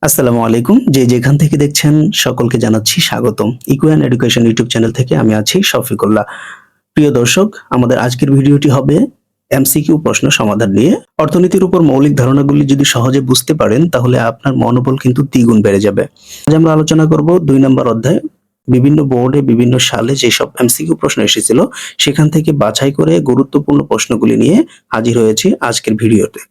আসসালামু আলাইকুম। যে যেখান থেকে দেখছেন সকলকে জানাচ্ছি স্বাগতম। ইকুয়ান এডুকেশন ইউটিউব চ্যানেল থেকে আমি আছি শফিকুল্লাহ। প্রিয় দর্শক, আমাদের আজকের ভিডিওটি হবে এমসিকিউ প্রশ্ন সমাধান নিয়ে। অর্থনীতির উপর মৌলিক ধারণাগুলি যদি সহজে বুঝতে পারেন তাহলে আপনার মনোবল কিন্তু দ্বিগুণ বেড়ে যাবে। আজ আমরা আলোচনা করব ২ নম্বর অধ্যায়, বিভিন্ন বোর্ডে বিভিন্ন সালে যেসব এমসিকিউ প্রশ্ন এসেছিল সেখান থেকে বাছাই করে গুরুত্বপূর্ণ প্রশ্নগুলি নিয়ে হাজির হয়েছি আজকের ভিডিওতে।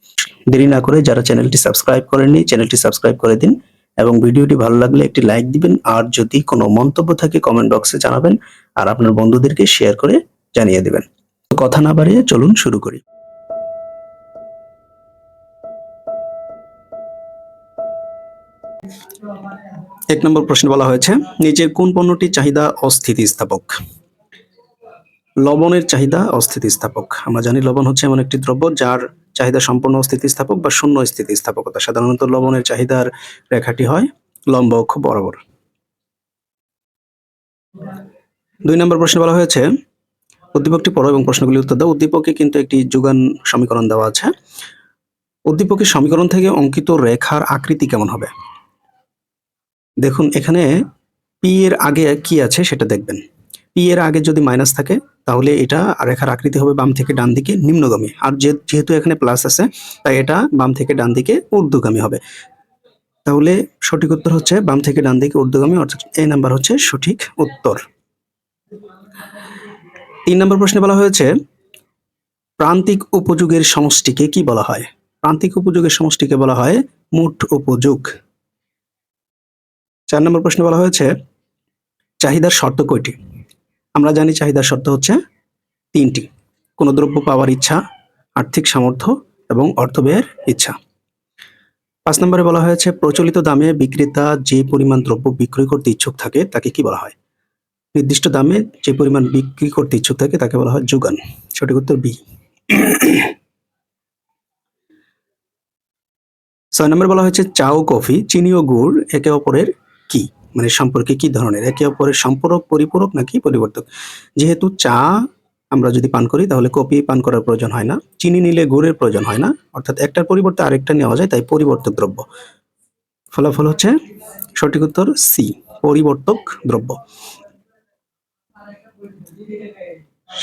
দেরি না করে যারা চ্যানেলটি সাবস্ক্রাইব করেননি চ্যানেলটি সাবস্ক্রাইব করে দিন এবং ভিডিওটি ভালো লাগলে একটি লাইক দিবেন, আর যদি কোনো মন্তব্য থাকে কমেন্ট বক্সে জানাবেন আর আপনার বন্ধুদেরকে শেয়ার করে জানিয়ে দিবেন। তো কথা না বাড়িয়ে চলুন শুরু করি। এক নম্বর প্রশ্ন বলা হয়েছে, নিচের কোন পণ্যটির চাহিদা অস্থিতিস্থাপক? লবণের চাহিদা অস্থিতিস্থাপক। আমরা জানি লবণ হচ্ছে এমন একটি দ্রব্য যার চাহিদা সম্পূর্ণ স্থিতিস্থাপক বা শূন্য স্থিতিস্থাপকতা। সাধারণত লবণের চাহিদার রেখাটি হয় লম্ব অক্ষ বরাবর। ২ নম্বর প্রশ্ন বলা হয়েছে, উদ্দীপকটি পড়ো এবং প্রশ্নগুলি উত্তর দাও। উদ্দীপকে কিন্তু একটি যোগান সমীকরণ দেওয়া আছে। উদ্দীপকের সমীকরণ থেকে অঙ্কিত রেখার আকৃতি কেমন হবে? দেখুন, এখানে পি এর আগে কি আছে সেটা দেখবেন। পি এর আগে যদি মাইনাস থাকে তাহলে এটা রেখার আকৃতি হবে বাম থেকে ডান দিকে নিম্নগামী, আর যেহেতু এখানে প্লাস আছে তাই এটা বাম থেকে ডান দিকে ঊর্ধ্বগামী হবে। তাহলে সঠিক উত্তর হচ্ছে বাম থেকে ডান দিকে ঊর্ধ্বগামী, অর্থাৎ এই নাম্বার হচ্ছে সঠিক উত্তর। ৩ নম্বর প্রশ্নে বলা হয়েছে, প্রান্তিক উপযোগের সমষ্টিকে কি বলা হয়? প্রান্তিক উপযোগের সমষ্টিকে বলা হয় মোট উপযোগ। ৪ নম্বর প্রশ্নে বলা হয়েছে, চাহিদার শর্ত কয়টি? আমরা জানি চাহিদার শর্ত হচ্ছে ৩টি। কোন দ্রব্য পাওয়ার ইচ্ছা, আর্থিক সামর্থ্য এবং অর্থ ব্যয়ের ইচ্ছা। ৫ নম্বরে বলা হয়েছে, প্রচলিত দামে বিক্রেতা যে পরিমাণ দ্রব্য বিক্রয় করতে ইচ্ছুক থাকে তাকে কি বলা হয়? নির্দিষ্ট দামে যে পরিমাণ বিক্রি করতে ইচ্ছুক থাকে তাকে বলা হয় যোগান। সঠিক উত্তর বি। ৬ নম্বরে বলা হয়েছে, চা ও কফি, চিনি ও গুড় একে অপরের কি, মানে সম্পর্কে কি ধরনের? একে অপরের সম্পূরক, পরিপূরক নাকি পরিবর্তক? যেহেতু চা আমরা যদি পান করি তাহলে কফি পান করার প্রয়োজন হয় না, চিনি নিলে গুড়ের প্রয়োজন হয় না, অর্থাৎ একটার পরিবর্তে আরেকটা নেওয়া যায়, তাই পরিবর্তক দ্রব্য। ফলাফল হচ্ছে সঠিক উত্তর সি, পরিবর্তক দ্রব্য।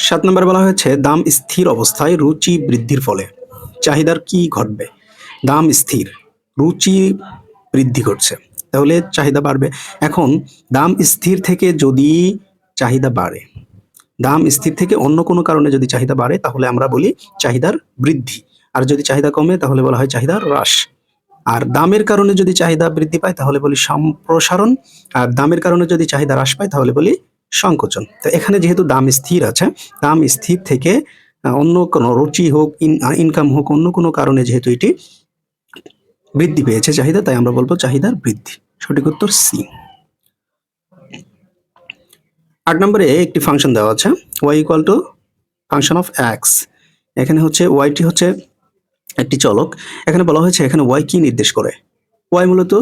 ৭ নম্বরে বলা হয়েছে, দাম স্থির অবস্থায় রুচি বৃদ্ধির ফলে চাহিদার কি ঘটবে? দাম স্থির, রুচি বৃদ্ধি ঘটছে, তাহলে চাহিদা বাড়বে। এখন দাম স্থির থেকে যদি চাহিদা বাড়ে, দাম স্থির থেকে অন্য কোনো কারণে যদি চাহিদা বাড়ে তাহলে আমরা বলি চাহিদার বৃদ্ধি, আর যদি চাহিদা কমে তাহলে বলা হয় চাহিদার হ্রাস। আর দামের কারণে যদি চাহিদা বৃদ্ধি পায় তাহলে বলি সম্প্রসারণ, আর দামের কারণে যদি চাহিদা হ্রাস পায় তাহলে বলি সংকোচন। তো এখানে যেহেতু দাম স্থির আছে, দাম স্থির থেকে অন্য কোনো রুচি হোক, ইনকাম হোক, অন্য কোনো কারণে যেহেতু এটি বৃদ্ধি পেয়েছে চাহিদা, তাই আমরা বলবো চাহিদার বৃদ্ধি। সঠিক উত্তর সি। ৮ নম্বরে একটি ফাংশন দেওয়া আছে, y equal to function of x. এখানে হচ্ছে ওয়াইটি হচ্ছে একটি চলক। এখানে বলা হয়েছে এখানে ওয়াই কি নির্দেশ করে? ওয়াই মূলত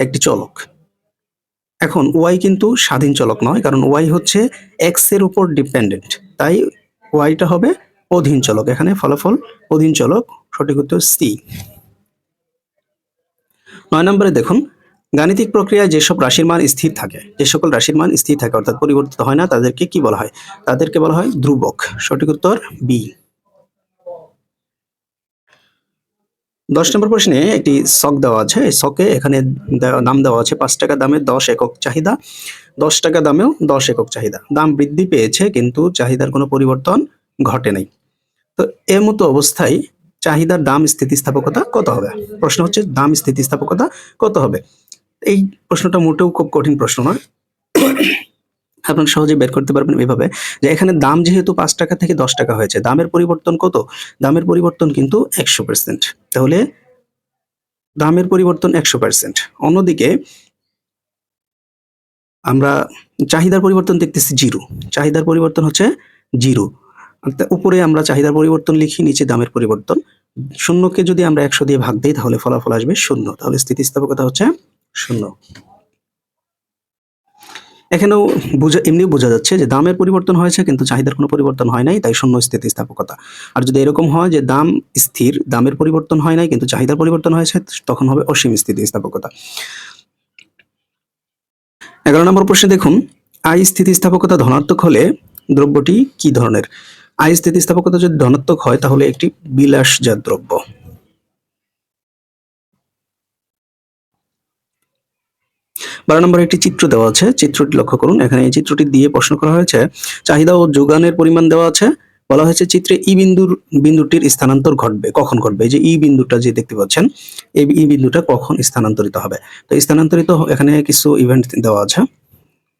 একটি চলক। এখন ওয়াই কিন্তু স্বাধীন চলক নয়, কারণ ওয়াই হচ্ছে এক্স এর উপর ডিপেন্ডেন্ট, তাই ওয়াইটা হবে অধীন চলক। এখানে ফলাফল অধীন চলক। সঠিক উত্তর সি। ৯ নম্বরে দেখুন, গাণিতিক প্রক্রিয়ায় যেসব রাশির মান স্থির থাকে, যে সকল রাশির মান স্থির থাকে অর্থাৎ পরিবর্তিত হয় না, তাদেরকে কি বলা হয়? তাদেরকে বলা হয় ধ্রুবক। সঠিক উত্তর বি। ১০ নম্বর প্রশ্নে একটি ছক দেওয়া আছে। এই ছকে এখানে নাম দেওয়া আছে ৫ টাকা দামে ১০ একক চাহিদা, ১০ টাকা দামেও ১০ একক চাহিদা। দাম বৃদ্ধি পেয়েছে কিন্তু চাহিদার কোনো পরিবর্তন ঘটে নাই। তো এর মতো অবস্থায় চাহিদার দাম স্থিতিস্থাপকতা কত হবে? প্রশ্ন হচ্ছে দাম স্থিতিস্থাপকতা কত হবে? এই প্রশ্নটা মোটেও খুব কঠিন প্রশ্ন নয়, আপনারা সহজে বের করতে পারবেন এভাবে, যে এখানে দাম যেহেতু ৫ টাকা থেকে ১০ টাকা হয়েছে, দামের পরিবর্তন কত? দামের পরিবর্তন কিন্তু ১০০%। তাহলে দামের পরিবর্তন ১০০%। অন্যদিকে আমরা চাহিদার পরিবর্তন দেখতেছি 0, চাহিদার পরিবর্তন হচ্ছে 0। উপরে আমরা চাহিদার পরিবর্তন লিখি, নিচে দামের পরিবর্তন। শূন্যকে যদি আমরা ১০০ দিয়ে ভাগ দিই তাহলে ফলাফল আসবে 0, তাহলে স্থিতিস্থাপকতা হচ্ছে 0। এখানেও এমনি বোঝা যাচ্ছে যে দামের পরিবর্তন হয়েছে কিন্তু চাহিদার কোনো পরিবর্তন হয় নাই, তাই 0 স্থিতিস্থাপকতা। আর যদি এরকম হয় যে দাম স্থির, দামের পরিবর্তন হয় নাই কিন্তু চাহিদার পরিবর্তন হয়েছে, তখন হবে অসীম স্থিতিস্থাপকতা। 11 নম্বর প্রশ্নে দেখুন, আই স্থিতিস্থাপকতা ধনাত্মক হলে দ্রব্যটি কি ধরনের? আই স্থিতিস্থাপকতা যদি ধনাত্মক হয় তাহলে একটি বিলাসজাত দ্রব্য। 12 নম্বরে একটি চিত্র দেওয়া আছে, চিত্রটি লক্ষ্য করুন। এখানে এই চিত্রটি দিয়ে প্রশ্ন করা হয়েছে, চাহিদা ও যোগানের পরিমাণ দেওয়া আছে। বলা হয়েছে চিত্রে বিন্দুটির স্থানান্তর ঘটবে, কখন ঘটবে? এই যে বিন্দুটা যে দেখতে পাচ্ছেন, এই বিন্দুটা কখন স্থানান্তরিত হবে? তো স্থানান্তরিত এখানে কিছু ইভেন্ট দেওয়া আছে।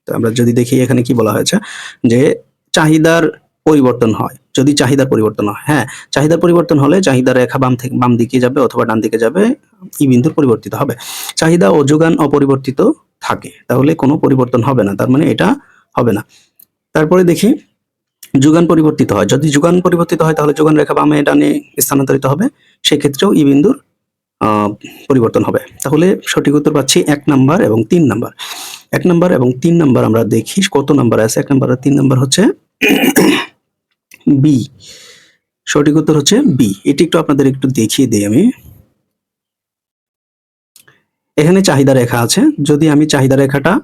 তো আমরা যদি দেখি এখানে কি বলা হয়েছে, যে চাহিদার পরিবর্তন হয়, যদি চাহিদার পরিবর্তন হয়, হ্যাঁ, চাহিদার পরিবর্তন হলে চাহিদা রেখা বাম দিকে যাবে অথবা ডান দিকে যাবে, বিন্দুর পরিবর্তিত হবে। চাহিদা ও যোগান অপরিবর্তিত থাকে, তাহলে কোনো পরিবর্তন হবে না, তার মানে এটা হবে না। তারপরে দেখি যোগান পরিবর্তিত হয়, যদি যোগান পরিবর্তিত হয় তাহলে যোগান রেখা বামে ডানে স্থানান্তরিত হবে, সেক্ষেত্রেও বিন্দুর পরিবর্তন হবে। তাহলে সঠিক উত্তর পাচ্ছি 1 নাম্বার এবং 3 নাম্বার। 1 নাম্বার এবং 3 নাম্বার আমরা দেখি কত নাম্বার আছে। 1 নাম্বার আর 3 নাম্বার হচ্ছে বি। সঠিক উত্তর হচ্ছে বি। এটি একটু আপনাদের একটু দেখিয়ে দেই আমি। এখানে চাহিদা রেখা আছে, যদি আমি চাহিদা রেখাটা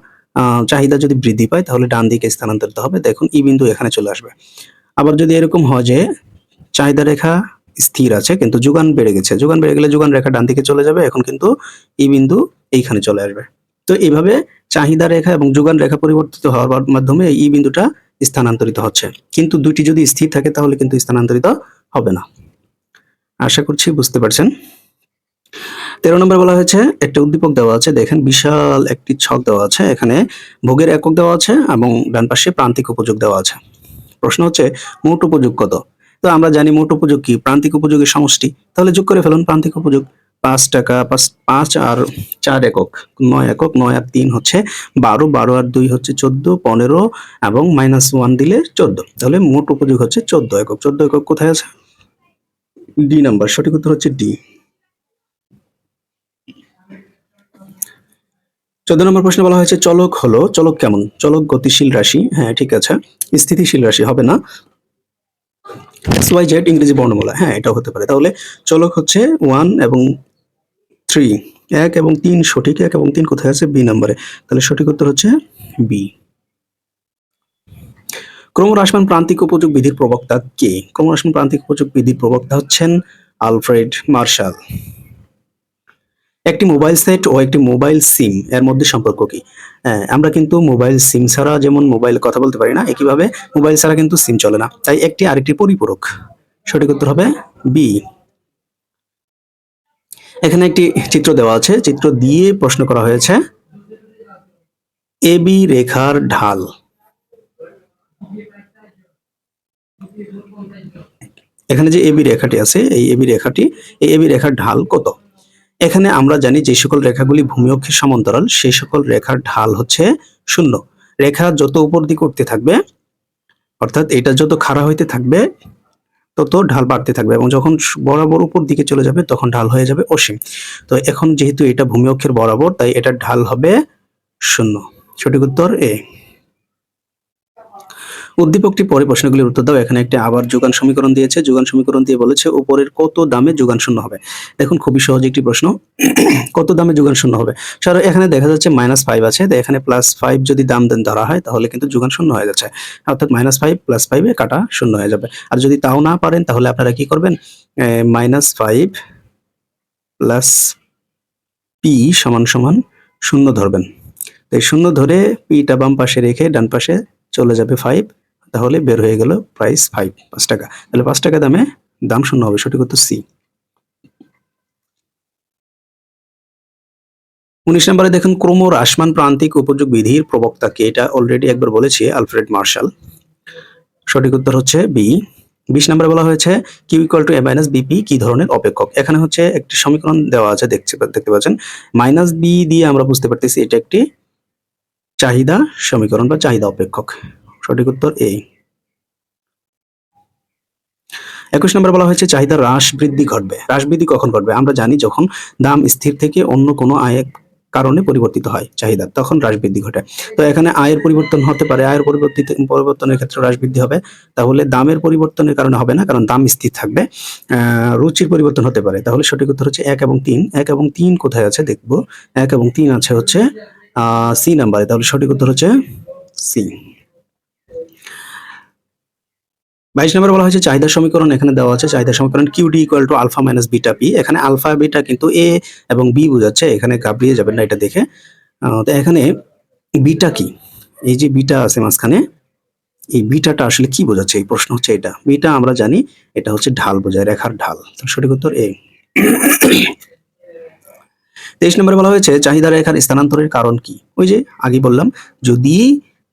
চাহিদা যদি বৃদ্ধি পায় তাহলে ডান দিকে স্থানান্তরিত হবে, দেখুন বিন্দু এখানে চলে আসবে। আবার যদি এরকম হয় যে চাহিদা রেখা স্থির আছে কিন্তু যোগান বেড়ে গেছে, যোগান বেড়ে গেলে যোগান রেখা ডান দিকে চলে যাবে, এখন কিন্তু বিন্দু এইখানে চলে আসবে। তো এইভাবে চাহিদা রেখা এবং যোগান রেখা পরিবর্তিত হওয়ার মাধ্যমে এই বিন্দুটা স্থানান্তরিত হচ্ছে, কিন্তু দুইটি যদি স্থির থাকে তাহলে কিন্তু স্থানান্তরিত হবে না। আশা করছি বুঝতে পারছেন। 13 নম্বর বলা হয়েছে, একটা উদ্দীপক দেওয়া আছে, দেখেন বিশাল একটি ছক দেওয়া আছে, এখানে ভোগের একক দেওয়া আছে এবং ডান পাশে প্রান্তিক উপযোগ দেওয়া আছে। প্রশ্ন হচ্ছে মোট উপযোগ কত? তো আমরা জানি মোট উপযোগ কি, প্রান্তিক উপযোগের সমষ্টি, তাহলে যোগ করে ফেলুন প্রান্তিক উপযোগ। 5 টাকা, 5 আর 4 একক, 9 একক, 9 আর 3 হচ্ছে 12, 12 আর 2 হচ্ছে 14, 15 এবং -1 দিলে 14, তাহলে মোট উপযোগ হচ্ছে 14 একক। 14 একক কোথায় আছে? ডি নাম্বার, সঠিক উত্তর হচ্ছে ডি। 14 নম্বর প্রশ্নে বলা হয়েছে চলক হলো, চলক কেমন? চলক গতিশীল রাশি, হ্যাঁ ঠিক আছে। স্থিতিশীল রাশি হবে না। XYZ ইংরেজি বর্ণমালা, হ্যাঁ এটাও হতে পারে। তাহলে চলক হচ্ছে 1 এবং 3, 1 এবং 3 সঠিক। 1 এবং 3 কোথায় আছে? বি নম্বরে, তাহলে সঠিক উত্তর হচ্ছে বি। ক্রমহ্রাসমান প্রান্তিক উপযোগ বিধির প্রবক্তা কে? ক্রমহ্রাসমান প্রান্তিক উপযোগ বিধির প্রবক্তা হচ্ছেন আলফ্রেড মার্শাল। একটি মোবাইল সেট ও একটি মোবাইল সিম এর মধ্যে সম্পর্ক কি? আমরা কিন্তু মোবাইল সিম ছাড়া যেমন মোবাইল কথা বলতে পারি না, একইভাবে মোবাইল ছাড়া কিন্তু সিম চলে না, তাই একটি আরেকটি পরিপূরক। সঠিক উত্তর হবে বি। এখানে একটি চিত্র দেওয়া আছে, চিত্র দিয়ে প্রশ্ন করা হয়েছে এবি রেখার ঢাল। এখানে যে এবি রেখাটি আছে, এই এবি রেখার ঢাল কত? এখানে আমরা জানি যে সকল রেখাগুলি ভূমি অক্ষের সমান্তরাল সেই সকল রেখার ঢাল হচ্ছে 0। রেখা যত উপর দিকে উঠতে থাকবে, অর্থাৎ এটা যত খাড়া হইতে থাকবে তত ঢাল বাড়তে থাকবে, এবং যখন বরাবর উপর দিকে চলে যাবে তখন ঢাল হয়ে যাবে অসীম। তো এখন যেহেতু এটা ভূমি অক্ষের বরাবর, তাই এটার ঢাল হবে 0। সঠিক উত্তর এ। উদ্দীপকটি পরে প্রশ্নগুলির উত্তর দাও। এখানে একটা আবার যোগান সমীকরণ দিয়েছে, যোগান সমীকরণ দিয়ে বলেছে উপরের কত দামে যোগান শূন্য হবে। দেখুন খুবই সহজ একটি প্রশ্ন, কত দামে যোগান শূন্য হবে? স্যার এখানে দেখা যাচ্ছে -5 আছে, তো এখানে +5 যদি দাম ধরা হয় তাহলে কিন্তু যোগান শূন্য হয়ে যাচ্ছে, অর্থাৎ -5 +5 এ কাটা শূন্য হয়ে যাবে। আর যদি তাও না পারেন তাহলে আপনারা কি করবেন, -5 প্লাস পি সমান সমান 0 ধরবেন। তাই 0 ধরে পিটা বাম পাশে রেখে ডান পাশে চলে যাবে 5, তাহলে বের হয়ে গেল প্রাইস 5 টাকা। তাহলে 5 টাকা দামে দাম 0 হবে, সঠিক উত্তর সি। 19 নম্বরে দেখুন ক্রমহ্রাসমান প্রান্তিক উপযোগ বিধির প্রবক্তা কে? এটা অলরেডি একবার বলেছি, আলফ্রেড মার্শাল। সঠিক উত্তর হচ্ছে বি। 20 নম্বরে বলা হয়েছে Q equal to A minus B P কি ধরনের অপেক্ষক? এখানে হচ্ছে একটি সমীকরণ দেওয়া আছে, দেখতে পাচ্ছেন মাইনাস বি দিয়ে আমরা বুঝতে পারতেছি এটা একটি চাহিদা সমীকরণ বা চাহিদা অপেক্ষক। সঠিক উত্তর এ। 21 নম্বর বলা হয়েছে চাহিদা হ্রাস বৃদ্ধি ঘটবে। হ্রাস বৃদ্ধি কখন ঘটবে? আমরা জানি যখন দাম স্থির থেকে অন্য কোনো আয়ের কারণে পরিবর্তিত হয় চাহিদা, তখন হ্রাস বৃদ্ধি ঘটে। তো এখানে আয়ের পরিবর্তন হতে পারে, আয়ের পরিবর্তনের ক্ষেত্রে হ্রাস বৃদ্ধি হবে। তাহলে দামের পরিবর্তনের কারণে হবে না, কারণ দাম স্থির থাকবে। রুচির পরিবর্তন হতে পারে, তাহলে সঠিক উত্তর হচ্ছে 1 এবং 3। 1 এবং 3 কোথায় আছে দেখব। 1 এবং 3 আছে হচ্ছে সি নাম্বারে, তাহলে সঠিক উত্তর হচ্ছে সি। 22 নম্বরে বলা হয়েছে চাহিদা সমীকরণ এখানে দেওয়া আছে, চাহিদা সমীকরণ Q D equal to alpha minus beta P. এখানে আলফা বিটা কিন্তু এ এবং বি বোঝাচ্ছে, এখানে ঘাবড়িয়ে যাবেন না এটা দেখে। তো এখানে বিটা কি, এই যে বিটা আছে মাঝখানে, এই বিটাটা আসলে কি বোঝাচ্ছে, এই প্রশ্ন হচ্ছে এটা। বিটা আমরা জানি এটা হচ্ছে ঢাল বোঝায়, রেখার ঢাল। তো সঠিক উত্তর এ। 23 নম্বরে বলা হয়েছে চাহিদা রেখার স্থানান্তরের কারণ কি। ওই যে আগে বললাম, যদি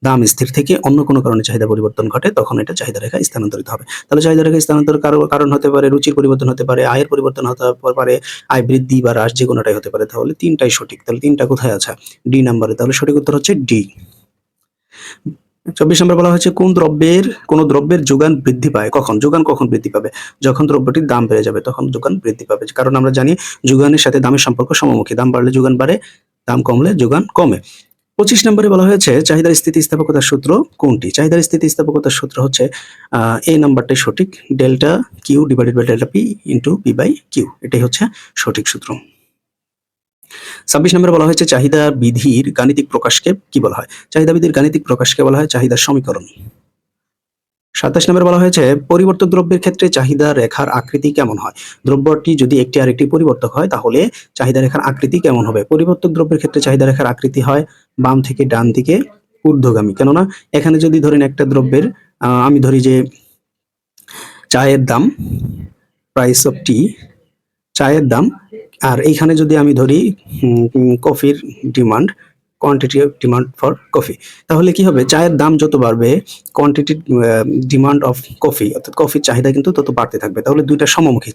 দাম স্থির থেকে অন্য কোনো কারণে চাহিদা পরিবর্তন ঘটে তখন এটা চাহিদা রেখা স্থানান্তরিত হবে। তাহলে চাহিদা রেখা স্থানান্তরের কারণ হতে পারে রুচির পরিবর্তন হতে পারে, আয়ের পরিবর্তন হতে পারে, আয় বৃদ্ধি বা হ্রাস, যে কোনোটাই হতে পারে। তাহলে তিনটাই সঠিক। তাহলে তিনটা কোথায় আছে, ডি নাম্বারে। তাহলে সঠিক উত্তর হচ্ছে ডি। 24 নম্বর বলা হয়েছে কোন দ্রব্যের যোগান বৃদ্ধি পায় কখন। যোগান কখন বৃদ্ধি পাবে, যখন দ্রব্যটির দাম বেড়ে যাবে তখন যোগান বৃদ্ধি পাবে। কারণ আমরা জানি যোগানের সাথে দামের সম্পর্ক সমমুখী, দাম বাড়লে যোগান বাড়ে, দাম কমলে যোগান কমে। 25 নম্বরে বলা হয়েছে চাহিদার স্থিতিস্থাপকতার সূত্র কোনটি। চাহিদার স্থিতিস্থাপকতার সূত্র হচ্ছে এই নাম্বারটাই সঠিক, delta Q divided by delta P into P by Q, এটাই হচ্ছে সঠিক সূত্র। 26 নম্বরে বলা হয়েছে চাহিদা বিধির গাণিতিক প্রকাশকে কি বলা হয়। চাহিদা বিধির গাণিতিক প্রকাশকে বলা হয় চাহিদার সমীকরণ। 27 নম্বরে বলা হয়েছে পরিবর্তক দ্রব্যের ক্ষেত্রে চাহিদা রেখার আকৃতি কেমন হয়। দ্রব্যটি যদি একটি আরেকটি পরিবর্তক হয় তাহলে চাহিদা রেখার আকৃতি কেমন হবে। পরিবর্তক দ্রব্যের ক্ষেত্রে চাহিদা রেখার আকৃতি হয় বাম থেকে ডান দিকে ঊর্ধ্বগামী। কেননা এখানে যদি ধরেন একটা দ্রব্যের আমি ধরি যে চায়ের দাম, প্রাইস অফ টি, চায়ের দাম, আর এইখানে যদি আমি ধরি কফির demand, quantity of demand for coffee, তাহলে কি হবে, চায়ের দাম যত বাড়বে কোয়ান্টিটি ডিমান্ড অফ কফি, অর্থাৎ কফির চাহিদা কিন্তু তত বাড়তে থাকবে। তাহলে দুইটা সমমুখী,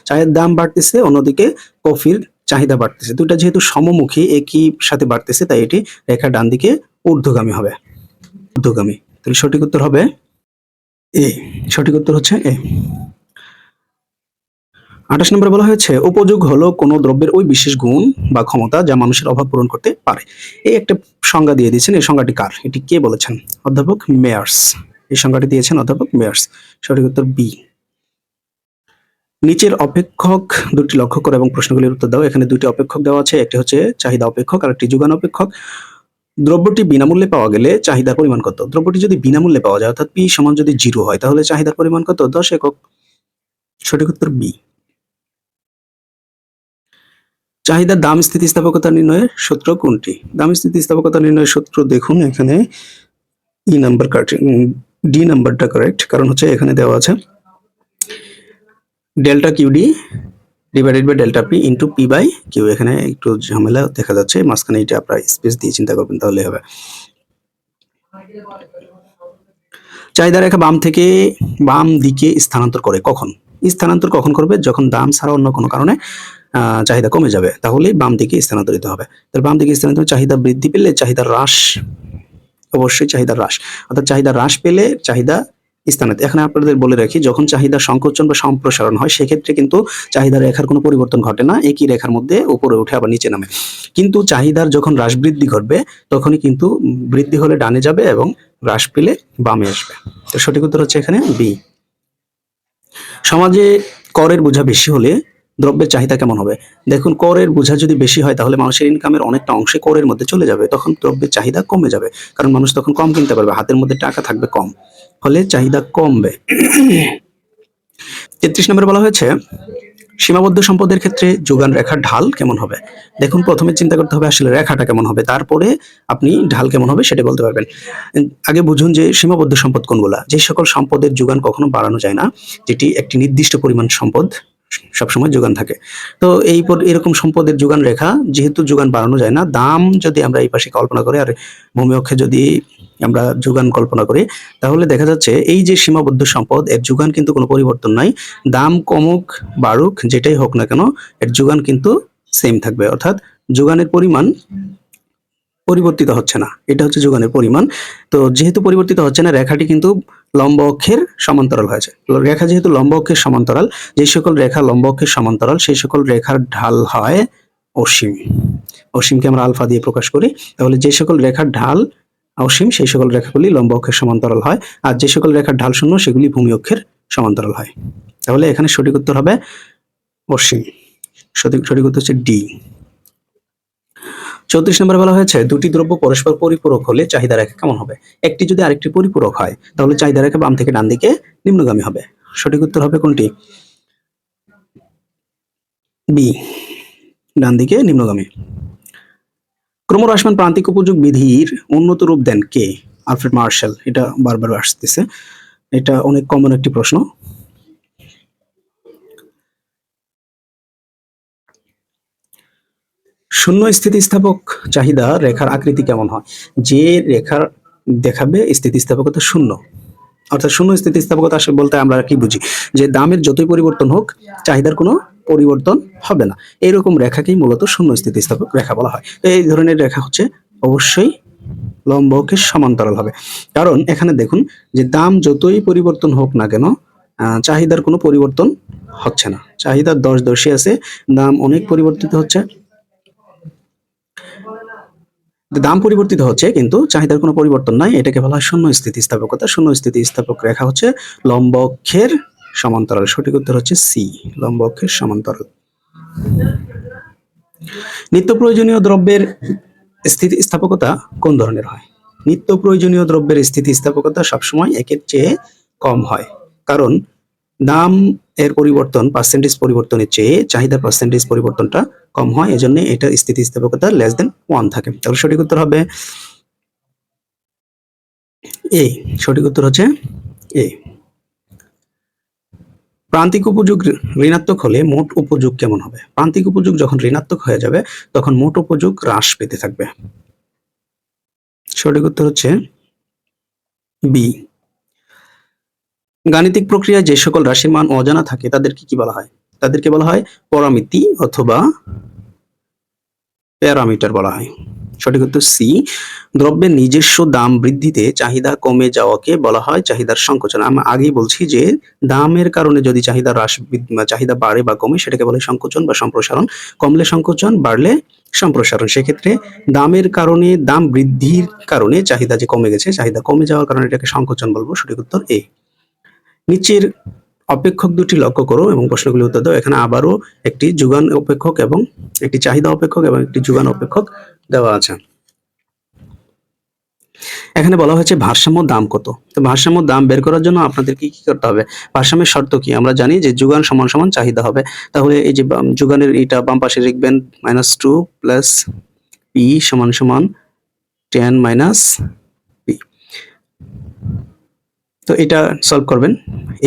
চায়ের দাম বাড়তেছে, অন্যদিকে কফির চাহিদা বাড়তেছে, দুইটা যেহেতু সমমুখী একই সাথে বাড়তেছে, তাই এটি রেখা ডান দিকে ঊর্ধ্বগামী হবে, ঊর্ধ্বগামী। তাহলে সঠিক উত্তর হবে এ। সঠিক উত্তর হচ্ছে এ। 28 নম্বরে বলা হয়েছে উপযোগ হলো কোনো দ্রব্যের ওই বিশেষ গুণ বা ক্ষমতা যা মানুষের অভাব পূরণ করতে পারে। এই একটা সংজ্ঞা দিয়ে দিয়েছেন, এই সংজ্ঞাটি কার, এটি কে বলেছেন, অধ্যাপক মেয়ার্স। এই সংজ্ঞাটি দিয়েছেন অধ্যাপক মেয়ার্স। সঠিক উত্তর বি। নিচের অপেক্ষক দুটি লক্ষ্য করো এবং প্রশ্নগুলির উত্তর দাও। এখানে দুটি অপেক্ষক দেওয়া আছে, একটি হচ্ছে চাহিদা অপেক্ষক আর একটি যোগান অপেক্ষক। দ্রব্যটি বিনামূল্যে পাওয়া গেলে চাহিদার পরিমাণ কত। দ্রব্যটি যদি বিনামূল্যে পাওয়া যায় অর্থাৎ পি সমান যদি 0 হয় তাহলে চাহিদার পরিমাণ কত, 10 একক। সঠিক উত্তর বি। চাহিদার দাম স্থিতিস্থাপকতা নির্ণয়ের সূত্র কোনটি। দাম স্থিতিস্থাপকতা নির্ণয়ের সূত্র দেখুন, এখানে ই নাম্বার ডি নাম্বারটা কারেক্ট, কারণ হচ্ছে এখানে দেওয়া আছে delta Q D divided by delta P into P by Q. এখানে একটু ঝামেলা দেখা যাচ্ছে, মাঝখানে এটা আপনারা স্পেস দিয়ে চিন্তা করবেন তাহলে হবে। চাহিদা রেখা বাম দিকে স্থানান্তর করে কখন। স্থানান্তর কখন করবে, যখন দাম ছাড়া অন্য কোনো কারণে চাহিদা কমে যাবে, তাহলেই বাম দিকে স্থানান্তরিত হবে। তাহলে বাম দিকে স্থানান্তর, চাহিদা বৃদ্ধি পেলে চাহিদা হ্রাস, অবশ্যই চাহিদা হ্রাস, অর্থাৎ চাহিদা হ্রাস পেলে চাহিদা স্থানান্তর। এখানে আপনাদের বলে রাখি, যখন চাহিদা সংকোচন বা সম্প্রসারণ হয় সেক্ষেত্রে কিন্তু চাহিদা রেখার কোনো পরিবর্তন ঘটে না, একই রেখার মধ্যে উপরে উঠে আবার নিচে নামে। কিন্তু চাহিদার যখন হ্রাস বৃদ্ধি ঘটবে তখনই কিন্তু বৃদ্ধি হলে ডানে যাবে এবং হ্রাস পেলে বামে আসবে। তো সঠিক উত্তর হচ্ছে এখানে বি। সমাজে করের বোঝা বেশি হলে দ্রব্যের চাহিদা কেমন হবে। দেখুন, করের বোঝা যদি বেশি হয় তাহলে মানুষের ইনকামের অনেকটা অংশে করের মধ্যে চলে যাবে, তখন দ্রব্যের চাহিদা কমে যাবে, কারণ মানুষ তখন কম কিনতে পারবে, হাতের মধ্যে টাকা থাকবে কম, ফলে চাহিদা কমবে। 33 নম্বরে বলা হয়েছে সীমাবদ্ধ সম্পদের ক্ষেত্রে যোগান রেখার ঢাল কেমন হবে। দেখুন, প্রথমে চিন্তা করতে হবে আসলে রেখাটা কেমন হবে, তারপরে আপনি ঢাল কেমন হবে সেটা বলতে পারবেন। আগে বুঝুন যে সীমাবদ্ধ সম্পদ কোনগুলা। যে সকল সম্পদের যোগান কখনো বাড়ানো যায় না, যেটি একটি নির্দিষ্ট পরিমাণ সম্পদ সবসময় যোগান থাকে। তো এরকম সম্পদের যোগান রেখা যেহেতু যোগান বাড়ানো যায় না, দাম যদি আমরা এই পাশে কল্পনা করি আর ভূমি অক্ষে যদি আমরা যোগান কল্পনা করি, তাহলে দেখা যাচ্ছে এই যে সীমাবদ্ধ সম্পদ, এর যোগান কিন্তু কোনো পরিবর্তন নাই। দাম কমুক বাড়ুক যেটাই হোক না কেন, এর যোগান কিন্তু সেম থাকবে, অর্থাৎ যোগানের পরিমাণ পরিবর্তিত হচ্ছে না, এটা হচ্ছে যোগানের পরিমাণ। তো যেহেতু পরিবর্তিত হচ্ছে না, রেখাটি কিন্তু লম্ব অক্ষের সমান্তরাল হয়েছে। রেখা যেহেতু লম্ব অক্ষের সমান্তরাল, যে সকল রেখা লম্ব অক্ষের সমান্তরাল সেই সকল রেখার ঢাল হয় অসীম। অসীমকে আমরা আলফা দিয়ে প্রকাশ করি। তাহলে যে সকল রেখার ঢাল অসীম সেই সকল রেখাগুলি লম্ব অক্ষের সমান্তরাল হয়, আর যে সকল রেখার ঢাল শূন্য সেগুলি ভূমি অক্ষের সমান্তরাল হয়। তাহলে এখানে সঠিক উত্তর হবে অসীম। সঠিক উত্তর হচ্ছে ডি। 34 নম্বরে বলা হয়েছে দুটি দ্রব্য পরস্পর পরিপূরক হলে চাহিদা রেখা কেমন হবে? একটি যদি আরেকটি পরিপূরক হয় তাহলে চাহিদা রেখা বাম থেকে ডান দিকে নিম্নগামী হবে। সঠিক উত্তর হবে কোনটি? বি, ডান দিকে নিম্নগামী। ক্রমহ্রাসমান প্রান্তিক উপযোগ বিধির উন্নত রূপ দেন কে? Alfred martial. এটা বারবার আসতেছে, এটা অনেক কমন একটি প্রশ্ন। শূন্য স্থিতিস্থাপক চাহিদা রেখার আকৃতি কেমন হয়? যে রেখার দেখাবে স্থিতিস্থাপকতা শূন্য, অর্থাৎ শূন্য স্থিতিস্থাপকতা আসলে বলতে আমরা কি বুঝি? যে দামের যতই পরিবর্তন হোক চাহিদার কোনো পরিবর্তন হবে না, এরকম রেখাকেই মূলত শূন্য স্থিতিস্থাপক রেখা বলা হয়। তো এই ধরনের রেখা হচ্ছে অবশ্যই লম্ব অক্ষের সমান্তরাল হবে, কারণ এখানে দেখুন যে দাম যতই পরিবর্তন হোক না কেন চাহিদার কোনো পরিবর্তন হচ্ছে না। চাহিদার দশ দশই আছে, দাম অনেক পরিবর্তিত হচ্ছে, দাম পরিবর্তিত হচ্ছে কিন্তু চাহিদার কোনো পরিবর্তন নাই, এটাকে বলা হয় শূন্য স্থিতিস্থাপকতা। শূন্য স্থিতিস্থাপক রেখা হচ্ছে লম্ব অক্ষের সমান্তরাল। সঠিক উত্তর হচ্ছে সি, লম্ব অক্ষের সমান্তরাল। নিত্য প্রয়োজনীয় দ্রব্যের স্থিতিস্থাপকতা কোন ধরনের হয়? নিত্য প্রয়োজনীয় দ্রব্যের স্থিতিস্থাপকতা সবসময় একের চেয়ে কম হয়, কারণ দাম এর পরিবর্তন পার্সেন্টেজ পরিবর্তনের চেয়ে চাহিদা পার্সেন্টেজ পরিবর্তনটা কম হয়, এজন্য এটার স্থিতিস্থাপকতা লেস দেন 1 থাকে। তাহলে সঠিক উত্তর হবে এ। সঠিক উত্তর হচ্ছে এ। প্রান্তিক উপযোগ ঋণাত্মক হলে মোট উপযোগ কেমন হবে? প্রান্তিক উপযোগ যখন ঋণাত্মক হয়ে যাবে তখন মোট উপযোগ হ্রাস পেতে থাকবে। সঠিক উত্তর হচ্ছে বি। গাণিতিক প্রক্রিয়ায় যে সকল রাশির মান অজানা থাকে তাদেরকে কি বলা হয়? তাদেরকে বলা হয় পরামিতি অথবা প্যারামিটার বলা হয়। সঠিক উত্তর সি। দ্রব্যের নিজস্ব দাম বৃদ্ধিতে চাহিদা কমে যাওয়াকে বলা হয় চাহিদার সংকোচন। আমি আগেই বলছি যে দামের কারণে যদি চাহিদা চাহিদা বাড়ে বা কমে সেটাকে বলে সংকোচন বা সম্প্রসারণ। কমলে সংকোচন, বাড়লে সম্প্রসারণ। সেক্ষেত্রে দামের কারণে, দাম বৃদ্ধির কারণে চাহিদা যে কমে গেছে, চাহিদা কমে যাওয়ার কারণে এটাকে সংকোচন বলবো। সঠিক উত্তর এ। নিচের অপেক্ষক দুটি লক্ষ্য করো এবং প্রশ্নগুলি উত্তর দাও। এখানে আবারও একটি যুগান অপেক্ষক এবং একটি চাহিদা অপেক্ষক এবং একটি যুগান অপেক্ষক দেওয়া আছে। এখানে বলা হয়েছে ভারসাম্য দাম কত? তো ভারসাম্য দাম বের করার জন্য আপনাদেরকে কি করতে হবে? ভারসাম্যের শর্ত কি? আমরা জানি যে যুগান সমান সমান চাহিদা হবে। তাহলে এই যে যুগানের এটা বাম পাশে লিখবেন -2 প্লাস পি সমান সমান 10 মাইনাস পি। তো এটা সলভ করবেন।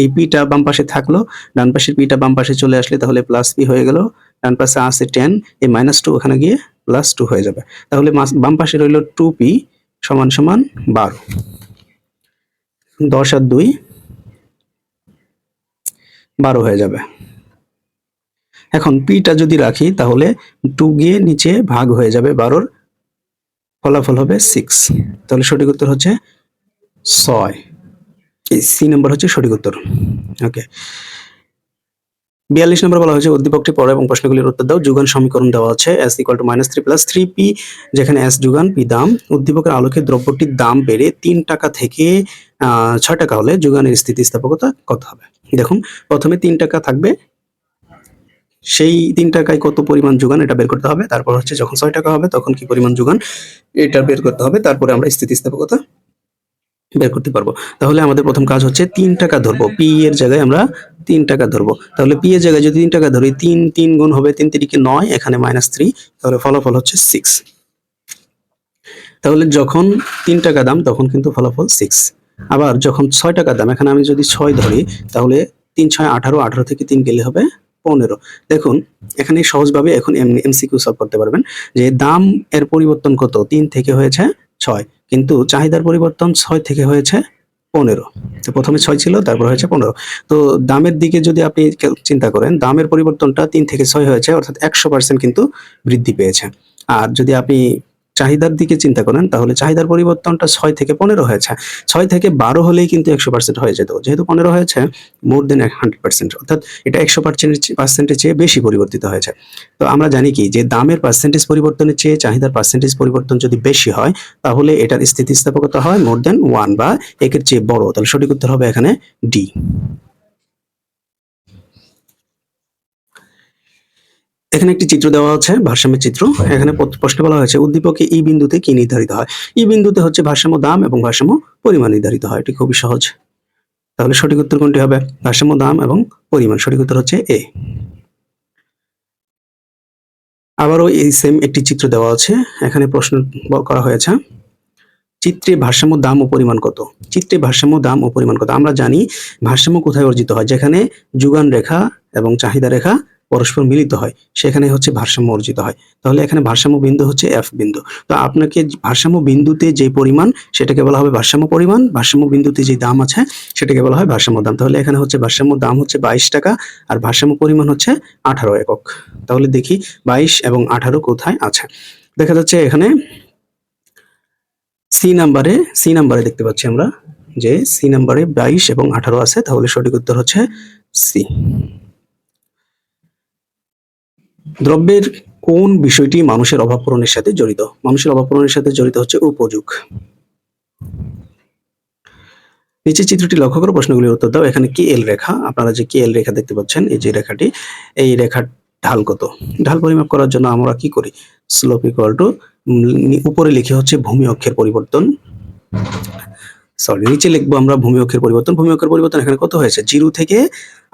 এই পিটা বাম পাশে থাকলো, ডান পাশের পিটা বাম পাশে চলে আসলে তাহলে প্লাস পি হয়ে গেল। ডান পাশে আছে 10, এই -2 ওখানে গিয়ে +2 হয়ে যাবে। তাহলে বাম পাশে রইল 2p সমান সমান 12। 10 আর 2 12 হয়ে যাবে। এখন পিটা যদি রাখি তাহলে 2 গিয়ে নিচে ভাগ হয়ে যাবে 12, ফলাফল হবে 6। তাহলে সঠিক উত্তর হচ্ছে 6। এই সি নাম্বার হচ্ছে সঠিক উত্তর। ওকে। 42 নম্বর বলা হয়েছে উদ্দীপকটি পড়ো এবং প্রশ্নগুলির উত্তর দাও। যুগান সমীকরণ দেওয়া আছে s = -3 + 3p, যেখানে s যুগান p দাম। উদ্দীপকের আলোকে দ্রব্যটির দাম বেড়ে 3 টাকা থেকে 6 টাকা হলে যুগানের স্থিতিস্থাপকতা কত হবে? দেখুন প্রথমে 3 টাকা থাকবে, সেই 3 টাকায় কত পরিমাণ যুগান এটা বের করতে হবে। তারপর হচ্ছে যখন 6 টাকা হবে তখন কি পরিমাণ যুগান এটা বের করতে হবে। তারপরে আমরা স্থিতিস্থাপকতা বের করতে পারবো। তাহলে আমাদের প্রথম কাজ হচ্ছে 3 টাকা ধরবো, পি এর জায়গায় আমরা 3 টাকা ধরবো। তাহলে পি এর জায়গায় যদি 3 টাকা ধরি, 3 গুণ হবে 3 3 9, এখানে -3, তাহলে ফলাফল হচ্ছে 6। তাহলে যখন 3 টাকা দাম তখন কিন্তু ফলাফল 6। আবার যখন 6 টাকা দাম, এখানে আমি যদি 6 ধরি তাহলে 3 6 18, 18 থেকে 3 গেলে হবে 15। দেখুন এখানে সহজভাবে এখন এমসিকিউ সলভ করতে পারবেন যে দাম এর পরিবর্তন কত? 3 থেকে হয়েছে 6, কিন্তু চাহিদার পরিবর্তন 6 থেকে হয়েছে 15। তো প্রথমে 6 ছিল, তারপর হয়েছে 15। তো দামের দিকে যদি আপনি চিন্তা করেন, দামের পরিবর্তনটা 3 থেকে 6 হয়েছে, অর্থাৎ 100% কিন্তু বৃদ্ধি পেয়েছে। আর যদি আপনি চাহিদার দিকে চিন্তা করেন তাহলে চাহিদার পরিবর্তনটা 6 থেকে 15 হয়েছে। 6 থেকে 12 হলেই কিন্তু 100% হয়ে যেত। যেহেতু 15 হয়েছে, মোর দেন 100%, অর্থাৎ এটা 100%-এর চেয়ে বেশি পরিবর্তিত হয়েছে। তো আমরা জানি কি যে দামের পার্সেন্টেজ পরিবর্তনের চেয়ে চাহিদার পার্সেন্টেজ পরিবর্তন যদি বেশি হয় তাহলে এটার স্থিতিস্থাপকতা হয় মোর দেন 1 বা একের চেয়ে বড়। তাহলে সঠিক উত্তর হবে এখানে ডি। এখানে একটি চিত্র দেওয়া আছে, ভারসাম্যের চিত্র। এখানে প্রশ্নে বলা হয়েছে উদ্দীপকে ই বিন্দুতে কি নির্ধারিত হয়? ই বিন্দুতে হচ্ছে ভারসাম্য দাম এবং ভারসাম্য পরিমাণ নির্ধারিত হয়। এটি খুবই সহজ। তাহলে সঠিক উত্তর কোনটি হবে? ভারসাম্য দাম এবং পরিমাণ। সঠিক উত্তর হচ্ছে এ। আবারও এই সেম একটি চিত্র দেওয়া আছে। এখানে প্রশ্ন করা হয়েছে চিত্রে ভারসাম্য দাম ও পরিমাণ কত? চিত্রে ভারসাম্য দাম ও পরিমাণ কত? আমরা জানি ভারসাম্য কোথায় অর্জিত হয়? যেখানে যোগান রেখা এবং চাহিদা রেখা পরস্পর মিলিত হয়, সেখানে হচ্ছে ভারসাম্য অর্জিত হয়। তাহলে এখানে ভারসাম্য বিন্দু হচ্ছে এফ বিন্দু। তো আপনাকে ভারসাম্য বিন্দুতে যে পরিমাণ সেটাকে বলা হবে ভারসাম্য পরিমাণ, ভারসাম্য বিন্দুতে যে দাম আছে সেটাকে বলা হয় ভারসাম্য দাম। তাহলে এখানে হচ্ছে ভারসাম্য দাম হচ্ছে 22 টাকা আর ভারসাম্য পরিমাণ হচ্ছে 18 একক। তাহলে দেখি 22 এবং 18 কোথায় আছে। দেখা যাচ্ছে এখানে সি নাম্বারে দেখতে পাচ্ছি আমরা যে সি নাম্বারে 22 এবং 18 আছে। তাহলে সঠিক উত্তর হচ্ছে সি। দ্রব্যের কোন বিষয়টি মানুষের অভাব পূরণের সাথে জড়িত? মানুষের অভাব পূরণের সাথে জড়িত হচ্ছে উপযোগ। নিচের চিত্রটি লক্ষ্য করে প্রশ্নগুলির উত্তর দাও। এখানে কে এল রেখা, আপনারা যে কে এল রেখা দেখতে পাচ্ছেন, এই যে রেখাটি, এই রেখার ঢাল কত? ঢাল পরিমাপ করার জন্য আমরা কি করি? স্লোপ ইকুয়াল টু উপরে লিখে হচ্ছে ভূমি অক্ষের পরিবর্তন, সরি নিচে লিখবো আমরা ভূমি অক্ষের পরিবর্তন। ভূমি অক্ষের পরিবর্তন এখানে কত হয়েছে? 0 থেকে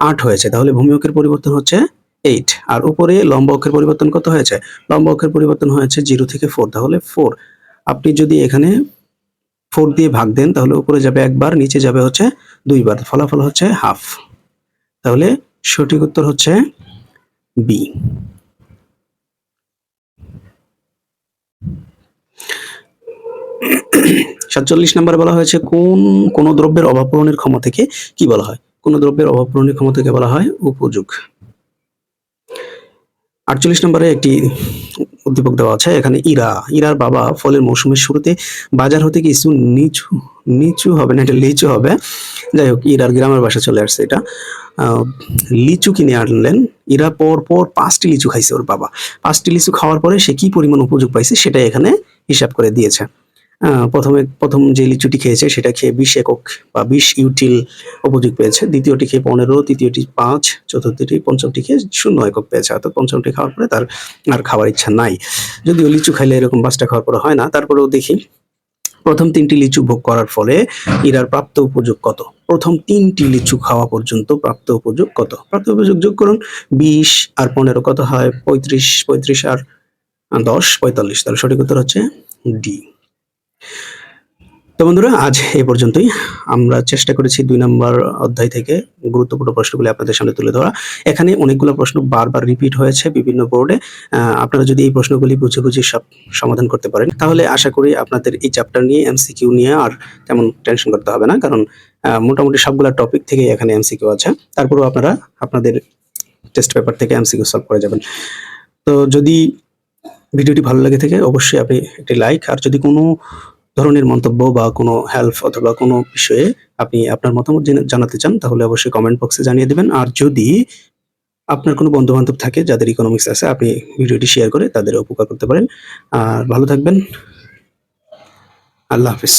8 হয়েছে। তাহলে ভূমি অক্ষের পরিবর্তন হচ্ছে 8। আর উপরে লম্ব অক্ষের পরিবর্তন কত হয়েছে? লম্ব অক্ষের পরিবর্তন হয়েছে 0 থেকে 4। তাহলে 4। আপনি যদি এখানে 4 দিয়ে ভাগ দেন তাহলে উপরে যাবে একবার, নিচে যাবে হচ্ছে 2 বার। ফলাফল হচ্ছে হাফ। তাহলে সঠিক উত্তর হচ্ছে বি। 47 নম্বরে বলা হয়েছে কোন দ্রব্যের অভাব পূরণের ক্ষমতাকে কি বলা হয়? কোন দ্রব্যের অভাব পূরণের ক্ষমতাকে বলা হয় উপযোগ। 48 নম্বরে একটি উদ্দীপক দেওয়া আছে। এখানে ইরার বাবা ফলের মৌসুমের শুরুতে বাজার হতে কিছু নিচু হবে না, এটা লিচু হবে। যাই হোক, ইরার গ্রামের বাসা চলে আসছে এটা। লিচু কিনে আনলেন। ইরা পর 5টি লিচু খাইছে ওর বাবা। 5টি লিচু খাওয়ার পরে সে কি পরিমাণ উপযোগ পাইছে সেটা এখানে হিসাব করে দিয়েছে। প্রথম যে লিচুটি খেয়েছে সেটা খেয়ে 20 একক বা 20 ইউটিল উপযোগ পেয়েছে। দ্বিতীয়টি খেয়ে 15, তৃতীয়টি 5, চতুর্থটি, পঞ্চমটি খেয়ে 0 একক পেয়েছে। অর্থাৎ পঞ্চমটি খাওয়ার পরে তার আর খাওয়ার ইচ্ছা নাই। যদিও লিচু খাইলে এরকম 5টা খাওয়ার পরে হয় না, তারপরেও দেখি প্রথম 3টি লিচু ভোগ করার ফলে ইরার প্রাপ্ত উপযোগ কত? প্রথম 3টি লিচু খাওয়া পর্যন্ত প্রাপ্ত উপযোগ কত? প্রাপ্ত উপযোগ যোগ করুন। 20 আর 15 কত হয়? 35, 35 আর 10 45। তাহলে সঠিক উত্তর হচ্ছে ডি। তো বন্ধুরা, আজ এই পর্যন্তই। আমরা চেষ্টা করেছি 2 নম্বর অধ্যায় থেকে গুরুত্বপূর্ণ প্রশ্নগুলি আপনাদের সামনে তুলে ধরা। এখানে অনেকগুলো প্রশ্ন বারবার রিপিট হয়েছে বিভিন্ন বোর্ডে। আপনারা যদি এই প্রশ্নগুলি বুঝে সব সমাধান করতে পারেন তাহলে আশা করি আপনাদের এই চ্যাপ্টার নিয়ে এমসিকিউ নিয়ে আর তেমন টেনশন করতে হবে না, কারণ মোটামুটি সবগুলা টপিক থেকে এখানে এমসিকিউ আছে। তারপরেও আপনারা আপনাদের টেস্ট পেপার থেকে এমসিকিউ সলভ করে যাবেন। তো যদি ভিডিওটি ভালো লাগে থাকে অবশ্যই আপনি একটি লাইক, আর যদি কোনো ধরনের মন্তব্য বা কোনো হেল্প অথবা কোনো বিষয়ে আপনি আপনার মতামত জানাতে চান তাহলে অবশ্যই কমেন্ট বক্সে জানিয়ে দেবেন। আর যদি আপনার কোনো বন্ধু বান্ধব থাকে যাদের ইকোনমিক্স আছে, আপনি ভিডিওটি শেয়ার করে তাদের উপকার করতে পারেন। আর ভালো থাকবেন। আল্লাহ হাফিজ।